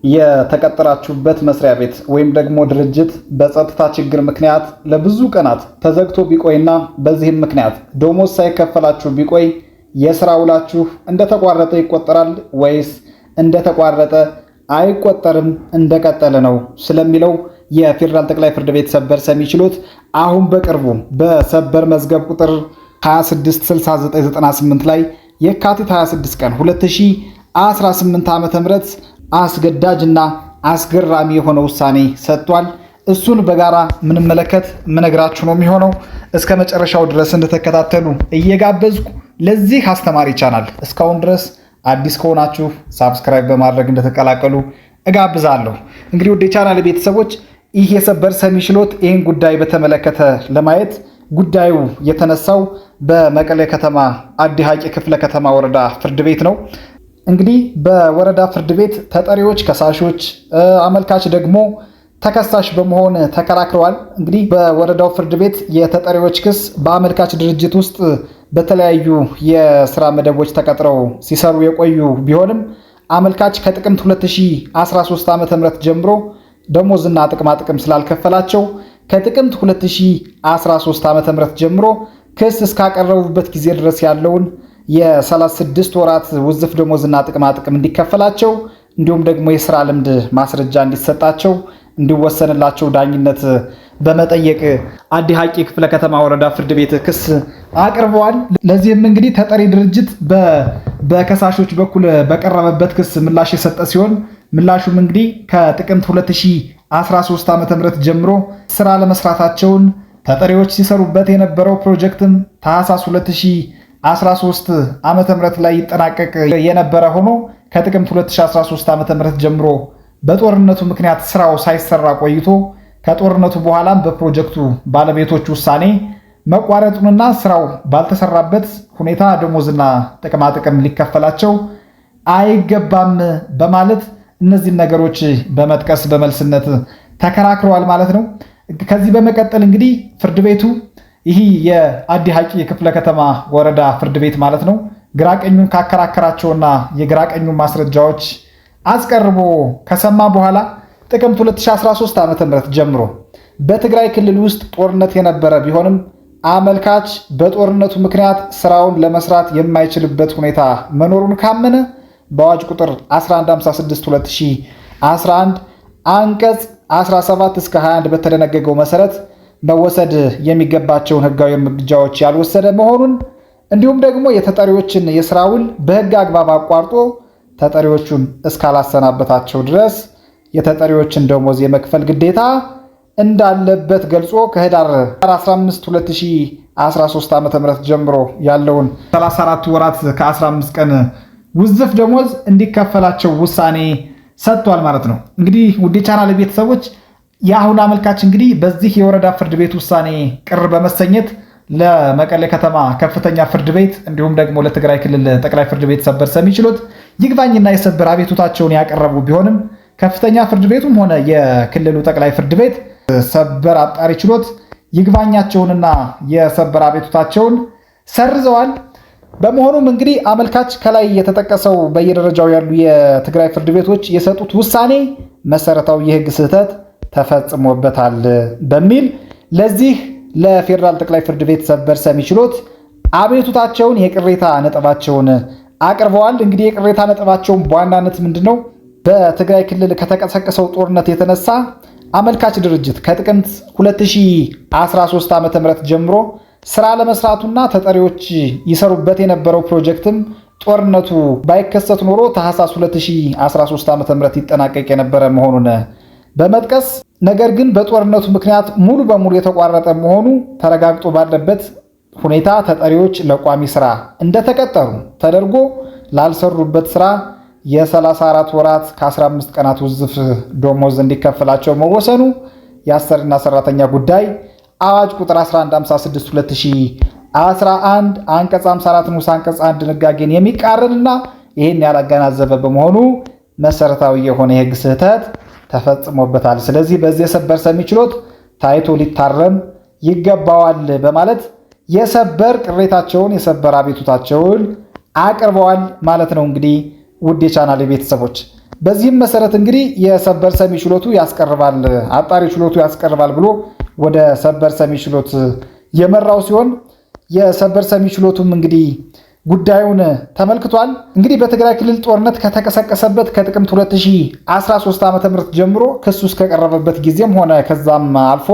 የተቀጠራችሁበት መስሪያ ቤት ወይም ደግሞ ድርጅት በጸጥታ ችግር ምክንያት ለብዙ ቀናት ተዘግቶ ቢቆይና በዚህም ምክንያት ደሞዝ ሳይከፈላችሁ ቢቆይ የሥራ ውላችሁ እንደተቋረጠ ይቆጠራል ወይስ እንደተቋረጠ አይቆጠርም እንደቀጠለ ነው ስለሚለው የፌደራል ጠቅላይ ፍርድ ቤት ሰበር ሰሚ ችሎት አሁን በቅርቡ በሰበር መዝገብ ቁጥር 266998 ላይ የካቲት 26 ቀን 2018 ዓ.ም አስገዳጅና አስገራሚ የሆነ ውሳኔ ሰጥቷል። እሱን በጋራ ምንመለከት ምነግራችሁ ነው የሚሆነው። እስከ መጨረሻው ድረስ እንድትከታተሉ እየጋበዝኩ ለዚህ አስተማሪ ቻናል እስካሁን ድረስ አዲስ ከሆናችሁ ሳብስክራይብ በማድረግ እንደተቀላቀሉ እጋብዛለሁ። እንግዲህ ወደ ቻናል ቤተሰቦች ይህ የሰበር ሰሚ ችሎት ይህን ጉዳይ በተመለከተ ለማየት ጉዳዩ የተነሳው በመቀሌ ከተማ አዲ ሐቂ ክፍለ ከተማ ወረዳ ፍርድ ቤት ነው። እንግዲህ በወረዳ ፍርድ ቤት ተጠሪዎች ከሳሾች፣ አመልካች ደግሞ ተከሳሽ በመሆን ተከራክረዋል። እንግዲህ በወረዳው ፍርድ ቤት የተጠሪዎች ክስ በአመልካች ድርጅት ውስጥ በተለያዩ የስራ መደቦች ተቀጥረው ሲሰሩ የቆዩ ቢሆንም አመልካች ከጥቅምት 2013 ዓ.ም ጀምሮ ደሞዝና ጥቅማ ጥቅም ስላልከፈላቸው ከጥቅምት 2013 ዓ.ም ጀምሮ ክስ እስካቀረቡበት ጊዜ ድረስ ያለውን የ36 ወራት ውዝፍ ደሞዝና ጥቅማ ጥቅም እንዲከፈላቸው እንዲሁም ደግሞ የሥራ ልምድ ማስረጃ እንዲሰጣቸው እንዲወሰንላቸው ዳኝነት በመጠየቅ አዲ ሐቂ ክፍለ ከተማ ወረዳ ፍርድ ቤት ክስ አቅርበዋል። ለዚህም እንግዲህ ተጠሪ ድርጅት በከሳሾች በኩል በቀረበበት ክስ ምላሽ የሰጠ ሲሆን ምላሹም እንግዲህ ከጥቅምት 2013 ዓ.ም ጀምሮ ስራ ለመስራታቸውን ተጠሪዎች ሲሰሩበት የነበረው ፕሮጀክትም ታህሳስ 2013 ዓ.ም ላይ ይጠናቀቅ የነበረ ሆኖ ከጥቅምት 2013 ዓ.ም ጀምሮ በጦርነቱ ምክንያት ስራው ሳይሰራ ቆይቶ ከጦርነቱ በኋላም በፕሮጀክቱ ባለቤቶች ውሳኔ መቋረጡንና ስራው ባልተሰራበት ሁኔታ ደሞዝና ጥቅማ ጥቅም ሊከፈላቸው አይገባም በማለት እነዚህን ነገሮች በመጥቀስ በመልስነት ተከራክረዋል ማለት ነው። ከዚህ በመቀጠል እንግዲህ ፍርድ ቤቱ ይህ የአዲ ሐቂ የክፍለ ከተማ ወረዳ ፍርድ ቤት ማለት ነው ግራቀኙን ካከራከራቸውና የግራቀኙን ማስረጃዎች አስቀርቦ ከሰማ በኋላ ጥቅምት 2013 ዓ.ም ጀምሮ በትግራይ ክልል ውስጥ ጦርነት የነበረ ቢሆንም አመልካች በጦርነቱ ምክንያት ስራውን ለመስራት የማይችልበት ሁኔታ መኖሩን ካመነ በአዋጅ ቁጥር 1156/2011 አንቀጽ 17 እስከ 21 በተደነገገው መሰረት መወሰድ የሚገባቸውን ህጋዊ እርምጃዎች ያልወሰደ መሆኑን እንዲሁም ደግሞ የተጠሪዎችን የሥራ ውል በህግ አግባብ አቋርጦ ተጠሪዎቹን እስካላሰናበታቸው ድረስ የተጠሪዎችን ደሞዝ የመክፈል ግዴታ እንዳለበት ገልጾ ከህዳር 15 2013 ዓ.ም ጀምሮ ያለውን 34 ወራት ከ15 ቀን ውዝፍ ደሞዝ እንዲከፈላቸው ውሳኔ ሰጥቷል ማለት ነው። እንግዲህ ውድ ቻናል ቤተሰቦች የአሁን አመልካች እንግዲህ በዚህ የወረዳ ፍርድ ቤት ውሳኔ ቅር በመሰኘት ለመቀሌ ከተማ ከፍተኛ ፍርድ ቤት እንዲሁም ደግሞ ለትግራይ ክልል ጠቅላይ ፍርድ ቤት ሰበር ሰሚ ችሎት ይግባኝና የሰበር አቤቱታቸውን ያቀረቡ ቢሆንም ከፍተኛ ፍርድ ቤቱም ሆነ የክልሉ ጠቅላይ ፍርድ ቤት ሰበር አጣሪ ችሎት ይግባኛቸውንና የሰበር አቤቱታቸውን ሰርዘዋል። በመሆኑም እንግዲህ አመልካች ከላይ የተጠቀሰው በየደረጃው ያሉ የትግራይ ፍርድ ቤቶች የሰጡት ውሳኔ መሰረታዊ የህግ ስህተት ተፈጽሞበታል በሚል ለዚህ ለፌደራል ጠቅላይ ፍርድ ቤት ሰበር ሰሚ ችሎት አቤቱታቸውን የቅሬታ ነጥባቸውን አቅርበዋል። እንግዲህ የቅሬታ ነጥባቸውን በዋናነት ምንድነው? በትግራይ ክልል ከተቀሰቀሰው ጦርነት የተነሳ አመልካች ድርጅት ከጥቅምት 2013 ዓ.ም ጀምሮ ስራ ለመስራቱና ተጠሪዎች ይሰሩበት የነበረው ፕሮጀክትም ጦርነቱ ባይከሰት ኖሮ ታህሳስ 2013 ዓ.ም ይጠናቀቅ የነበረ መሆኑን በመጥቀስ ነገር ግን በጦርነቱ ምክንያት ሙሉ በሙሉ የተቋረጠ መሆኑ ተረጋግጦ ባለበት ሁኔታ ተጠሪዎች ለቋሚ ስራ እንደተቀጠሩ ተደርጎ ላልሰሩበት ስራ የ34 ወራት ከ15 ቀናት ውዝፍ ደሞዝ እንዲከፈላቸው መወሰኑ የአሰሪና ሰራተኛ ጉዳይ አዋጅ ቁጥር 1156/2011 አንቀጽ 54 ንዑስ አንቀጽ 1 ድንጋጌን የሚቃረንና ይህን ያላገናዘበ በመሆኑ መሰረታዊ የሆነ የህግ ስህተት ተፈጽሞበታል። ስለዚህ በዚህ የሰበር ሰሚ ችሎት ታይቶ ሊታረም ይገባዋል በማለት የሰበር ቅሬታቸውን የሰበር አቤቱታቸውን አቅርበዋል ማለት ነው። እንግዲህ ውድ የቻናሌ ቤተሰቦች በዚህም መሰረት እንግዲህ የሰበር ሰሚ ችሎቱ ያስቀርባል፣ አጣሪ ችሎቱ ያስቀርባል ብሎ ወደ ሰበር ሰሚ ችሎት የመራው ሲሆን የሰበር ሰሚ ችሎቱም እንግዲህ ጉዳዩን ተመልክቷል። እንግዲህ በትግራይ ክልል ጦርነት ከተቀሰቀሰበት ከጥቅምት 2013 ዓ.ም ጀምሮ ክሱ እስከቀረበበት ጊዜም ሆነ ከዛም አልፎ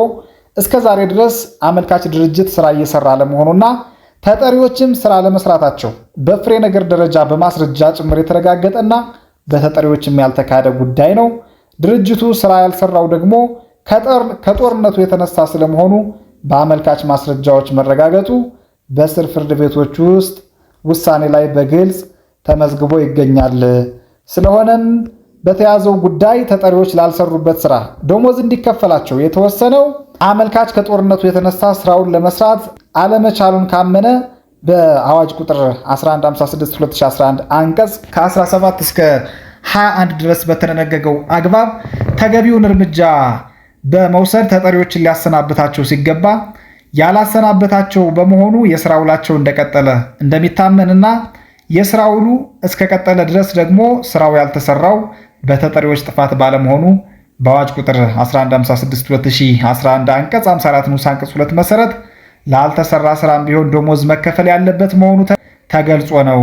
እስከ ዛሬ ድረስ አመልካች ድርጅት ስራ እየሰራ ለመሆኑና ተጠሪዎችም ስራ ለመስራታቸው በፍሬ ነገር ደረጃ በማስረጃ ጭምር የተረጋገጠና በተጠሪዎችም ያልተካሄደ ጉዳይ ነው። ድርጅቱ ስራ ያልሰራው ደግሞ ከጦርነቱ የተነሳ ስለመሆኑ በአመልካች ማስረጃዎች መረጋገጡ በስር ፍርድ ቤቶች ውስጥ ውሳኔ ላይ በግልጽ ተመዝግቦ ይገኛል። ስለሆነም በተያዘው ጉዳይ ተጠሪዎች ላልሰሩበት ስራ ደሞዝ እንዲከፈላቸው የተወሰነው አመልካች ከጦርነቱ የተነሳ ስራውን ለመስራት አለመቻሉን ካመነ በአዋጅ ቁጥር 1156/2011 አንቀጽ ከ17 እስከ 21 ድረስ በተደነገገው አግባብ ተገቢውን እርምጃ በመውሰድ ተጠሪዎችን ሊያሰናብታቸው ሲገባ ያላሰናበታቸው በመሆኑ የሥራ ውላቸው እንደቀጠለ እንደሚታመንና የሥራ ውሉ እስከቀጠለ ድረስ ደግሞ ስራው ያልተሰራው በተጠሪዎች ጥፋት ባለመሆኑ በአዋጅ ቁጥር 1156/2011 አንቀጽ 54 ንዑስ አንቀጽ 2 መሰረት ላልተሰራ ስራም ቢሆን ደሞዝ መከፈል ያለበት መሆኑ ተገልጾ ነው።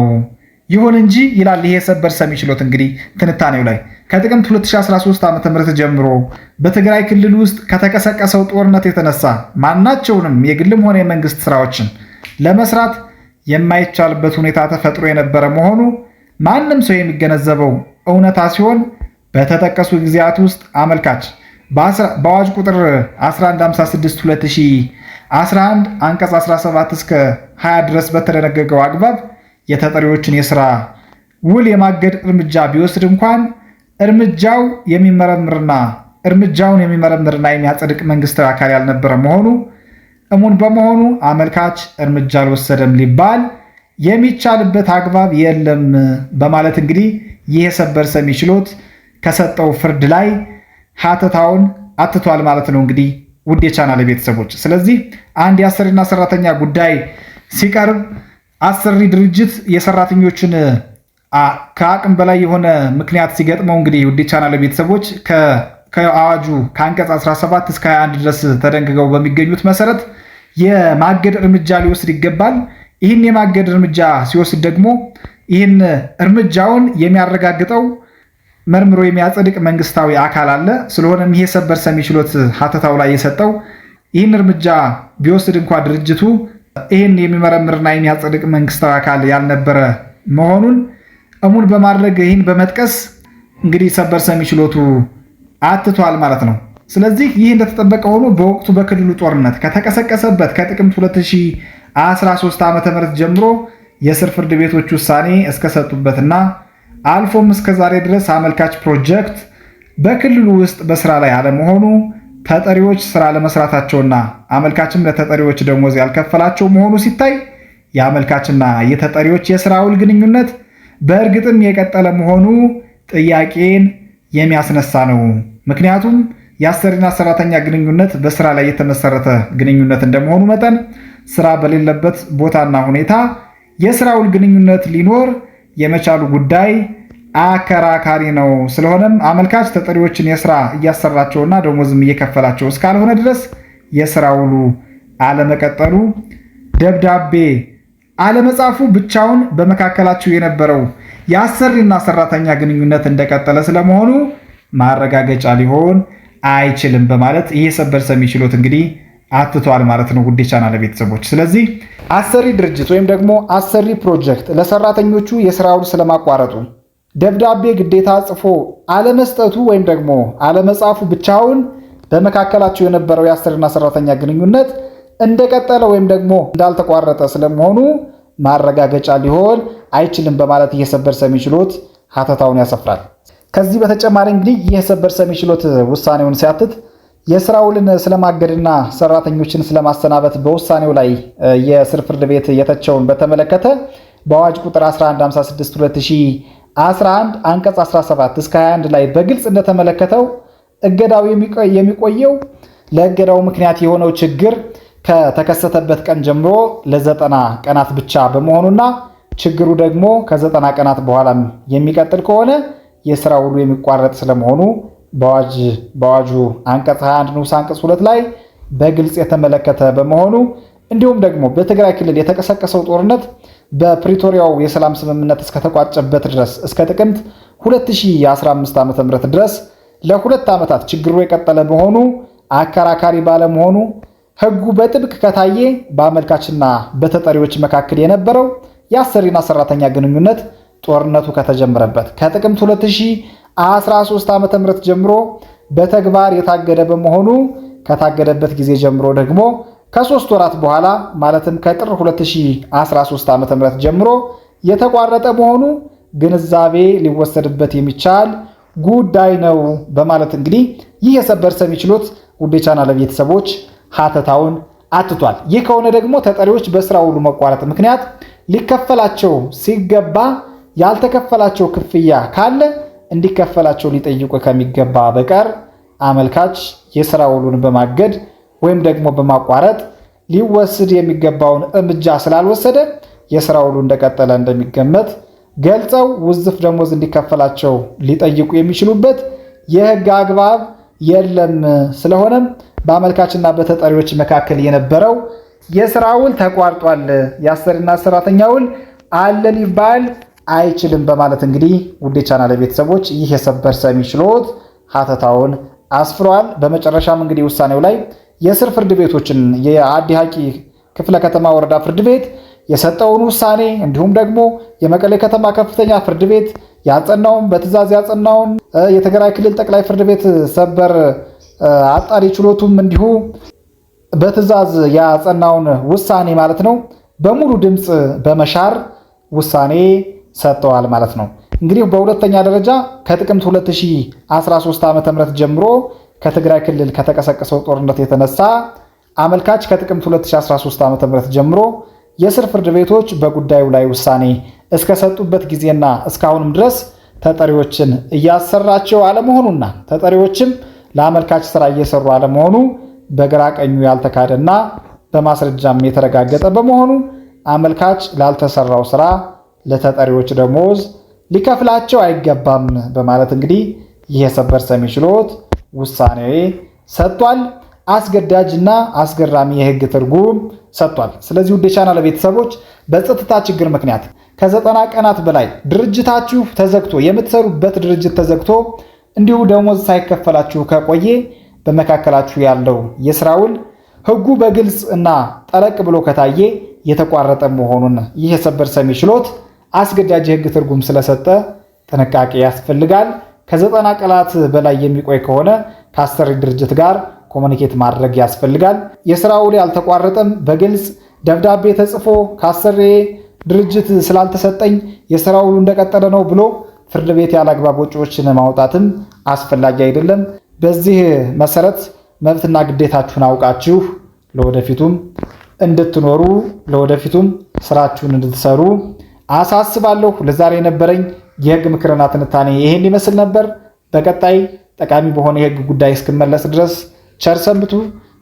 ይሁን እንጂ ይላል ይሄ ሰበር ሰሚ ችሎት እንግዲህ ትንታኔው ላይ ከጥቅምት 2013 ዓ.ም ጀምሮ በትግራይ ክልል ውስጥ ከተቀሰቀሰው ጦርነት የተነሳ ማናቸውንም የግልም ሆነ የመንግስት ስራዎችን ለመስራት የማይቻልበት ሁኔታ ተፈጥሮ የነበረ መሆኑ ማንም ሰው የሚገነዘበው እውነታ ሲሆን በተጠቀሱ ጊዜያት ውስጥ አመልካች በአዋጅ ቁጥር 1156/2011 አንቀጽ 17 እስከ 20 ድረስ በተደነገገው አግባብ የተጠሪዎችን የሥራ ውል የማገድ እርምጃ ቢወስድ እንኳን እርምጃውን የሚመረምርና የሚያጸድቅ መንግስታዊ አካል ያልነበረ መሆኑ እሙን በመሆኑ አመልካች እርምጃ አልወሰደም ሊባል የሚቻልበት አግባብ የለም በማለት እንግዲህ ይህ የሰበር ሰሚ ችሎት ከሰጠው ፍርድ ላይ ሀተታውን አትቷል ማለት ነው። እንግዲህ ውድ የቻናል ቤተሰቦች፣ ስለዚህ አንድ የአሰሪና ሰራተኛ ጉዳይ ሲቀርብ አሰሪ ድርጅት የሰራተኞችን ከአቅም በላይ የሆነ ምክንያት ሲገጥመው እንግዲህ ውድ የቻናል ቤተሰቦች ከአዋጁ ከአንቀጽ 17 እስከ 21 ድረስ ተደንግገው በሚገኙት መሰረት የማገድ እርምጃ ሊወስድ ይገባል። ይህን የማገድ እርምጃ ሲወስድ ደግሞ ይህን እርምጃውን የሚያረጋግጠው መርምሮ የሚያጸድቅ መንግስታዊ አካል አለ። ስለሆነም ይሄ ሰበር ሰሚ ችሎት ሀተታው ላይ የሰጠው ይህን እርምጃ ቢወስድ እንኳ ድርጅቱ ይህን የሚመረምርና የሚያጸድቅ መንግስታዊ አካል ያልነበረ መሆኑን እሙን በማድረግ ይህን በመጥቀስ እንግዲህ ሰበር ሰሚ ችሎቱ አትቷል ማለት ነው። ስለዚህ ይህ እንደተጠበቀ ሆኖ በወቅቱ በክልሉ ጦርነት ከተቀሰቀሰበት ከጥቅምት 2013 ዓ.ም ጀምሮ የስር ፍርድ ቤቶች ውሳኔ እስከሰጡበትና አልፎም እስከ ዛሬ ድረስ አመልካች ፕሮጀክት በክልሉ ውስጥ በስራ ላይ አለመሆኑ ተጠሪዎች ስራ ለመስራታቸውና አመልካችም ለተጠሪዎች ደሞዝ ያልከፈላቸው መሆኑ ሲታይ የአመልካችና የተጠሪዎች የስራ ውል ግንኙነት በእርግጥም የቀጠለ መሆኑ ጥያቄን የሚያስነሳ ነው። ምክንያቱም የአሰሪና ሰራተኛ ግንኙነት በስራ ላይ የተመሰረተ ግንኙነት እንደመሆኑ መጠን ስራ በሌለበት ቦታና ሁኔታ የስራ ውል ግንኙነት ሊኖር የመቻሉ ጉዳይ አከራካሪ ነው። ስለሆነም አመልካች ተጠሪዎችን የስራ እያሰራቸውና ደሞዝም እየከፈላቸው እስካልሆነ ድረስ የስራ ውሉ አለመቀጠሉ፣ ደብዳቤ አለመጻፉ ብቻውን በመካከላቸው የነበረው የአሰሪና ሰራተኛ ግንኙነት እንደቀጠለ ስለመሆኑ ማረጋገጫ ሊሆን አይችልም በማለት ይሄ ሰበር ሰሚ ችሎት እንግዲህ አትቷል ማለት ነው። ውድ የቻናል ቤተሰቦች፣ ስለዚህ አሰሪ ድርጅት ወይም ደግሞ አሰሪ ፕሮጀክት ለሰራተኞቹ የስራ ውል ስለማቋረጡ ደብዳቤ ግዴታ ጽፎ አለመስጠቱ ወይም ደግሞ አለመጻፉ ብቻውን በመካከላቸው የነበረው የአሰሪና ሰራተኛ ግንኙነት እንደቀጠለ ወይም ደግሞ እንዳልተቋረጠ ስለመሆኑ ማረጋገጫ ሊሆን አይችልም በማለት የሰበር ሰሚ ችሎት ሀተታውን ያሰፍራል። ከዚህ በተጨማሪ እንግዲህ የሰበር ሰሚ ችሎት ውሳኔውን ሲያትት የስራ ውልን ስለማገድና ሰራተኞችን ስለማሰናበት በውሳኔው ላይ የስር ፍርድ ቤት የተቸውን በተመለከተ በአዋጅ ቁጥር 1156/2011 አንቀጽ 17 እስከ 21 ላይ በግልጽ እንደተመለከተው እገዳው የሚቆየው ለእገዳው ምክንያት የሆነው ችግር ከተከሰተበት ቀን ጀምሮ ለ90 ቀናት ብቻ በመሆኑና ችግሩ ደግሞ ከ90 ቀናት በኋላም የሚቀጥል ከሆነ የስራ ውሉ የሚቋረጥ ስለመሆኑ በአዋጁ አንቀጽ 21 ንዑስ አንቀጽ 2 ላይ በግልጽ የተመለከተ በመሆኑ እንዲሁም ደግሞ በትግራይ ክልል የተቀሰቀሰው ጦርነት በፕሪቶሪያው የሰላም ስምምነት እስከተቋጨበት ድረስ እስከ ጥቅምት 2015 ዓ.ም ድረስ ለ2 ዓመታት ችግሩ የቀጠለ መሆኑ አከራካሪ ባለመሆኑ ሕጉ በጥብቅ ከታየ በአመልካችና በተጠሪዎች መካከል የነበረው የአሰሪና ሰራተኛ ግንኙነት ጦርነቱ ከተጀመረበት ከጥቅምት 2013 ዓ.ም ጀምሮ በተግባር የታገደ በመሆኑ ከታገደበት ጊዜ ጀምሮ ደግሞ ከ3 ወራት በኋላ ማለትም ከጥር 2013 ዓ.ም ጀምሮ የተቋረጠ መሆኑ ግንዛቤ ሊወሰድበት የሚቻል ጉዳይ ነው በማለት እንግዲህ ይህ የሰበር ሰሚ ችሎት ውድ የቻናል ቤተሰቦች ሀተታውን አትቷል። ይህ ከሆነ ደግሞ ተጠሪዎች በስራ ውሉ መቋረጥ ምክንያት ሊከፈላቸው ሲገባ ያልተከፈላቸው ክፍያ ካለ እንዲከፈላቸው ሊጠይቁ ከሚገባ በቀር አመልካች የስራ ውሉን በማገድ ወይም ደግሞ በማቋረጥ ሊወስድ የሚገባውን እርምጃ ስላልወሰደ የስራ ውሉ እንደቀጠለ እንደሚገመት ገልጸው ውዝፍ ደሞዝ እንዲከፈላቸው ሊጠይቁ የሚችሉበት የህግ አግባብ የለም። ስለሆነም በአመልካችና በተጠሪዎች መካከል የነበረው የስራ ውል ተቋርጧል፣ የአሰሪና ሰራተኛ ውል አለ ሊባል አይችልም በማለት እንግዲህ ውድ የቻናል ቤተሰቦች ይህ የሰበር ሰሚ ችሎት ሀተታውን አስፍሯል። በመጨረሻም እንግዲህ ውሳኔው ላይ የስር ፍርድ ቤቶችን የአዲ ሐቂ ክፍለ ከተማ ወረዳ ፍርድ ቤት የሰጠውን ውሳኔ እንዲሁም ደግሞ የመቀሌ ከተማ ከፍተኛ ፍርድ ቤት ያጸናውን በትዕዛዝ ያጸናውን የትግራይ ክልል ጠቅላይ ፍርድ ቤት ሰበር አጣሪ ችሎቱም እንዲሁ በትዕዛዝ ያጸናውን ውሳኔ ማለት ነው በሙሉ ድምፅ በመሻር ውሳኔ ሰጥተዋል ማለት ነው። እንግዲህ በሁለተኛ ደረጃ ከጥቅምት 2013 ዓ.ም ጀምሮ ከትግራይ ክልል ከተቀሰቀሰው ጦርነት የተነሳ አመልካች ከጥቅምት 2013 ዓ.ም ጀምሮ የስር ፍርድ ቤቶች በጉዳዩ ላይ ውሳኔ እስከሰጡበት ጊዜና እስካሁንም ድረስ ተጠሪዎችን እያሰራቸው አለመሆኑና ተጠሪዎችም ለአመልካች ስራ እየሰሩ አለመሆኑ በግራ ቀኙ ያልተካደና በማስረጃም የተረጋገጠ በመሆኑ አመልካች ላልተሰራው ስራ ለተጠሪዎች ደሞዝ ሊከፍላቸው አይገባም በማለት እንግዲህ ይህ የሰበር ሰሚ ችሎት ውሳኔ ሰጥቷል። አስገዳጅና አስገራሚ የህግ ትርጉም ሰጥቷል። ስለዚህ ውድ የቻናል ቤተሰቦች በጸጥታ ችግር ምክንያት ከ90 ቀናት በላይ ድርጅታችሁ ተዘግቶ የምትሰሩበት ድርጅት ተዘግቶ እንዲሁ ደሞዝ ሳይከፈላችሁ ከቆየ በመካከላችሁ ያለው የስራ ውል ህጉ በግልጽ እና ጠለቅ ብሎ ከታየ የተቋረጠ መሆኑን ይህ የሰበር ሰሚ ችሎት አስገዳጅ የህግ ትርጉም ስለሰጠ ጥንቃቄ ያስፈልጋል። ከ90 ቀናት በላይ የሚቆይ ከሆነ ከአሰሪ ድርጅት ጋር ኮሙኒኬት ማድረግ ያስፈልጋል። የስራ ውል ያልተቋረጠም በግልጽ ደብዳቤ ተጽፎ ከአሰሪ ድርጅት ስላልተሰጠኝ የስራ ውሉ እንደቀጠለ ነው ብሎ ፍርድ ቤት ያላግባብ ወጪዎችን ማውጣትም አስፈላጊ አይደለም። በዚህ መሰረት መብትና ግዴታችሁን አውቃችሁ ለወደፊቱም እንድትኖሩ ለወደፊቱም ስራችሁን እንድትሰሩ አሳስባለሁ። ለዛሬ የነበረኝ የህግ ምክርና ትንታኔ ይሄን ይመስል ነበር። በቀጣይ ጠቃሚ በሆነ የህግ ጉዳይ እስክመለስ ድረስ ቸር ሰንብቱ።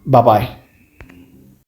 ባባይ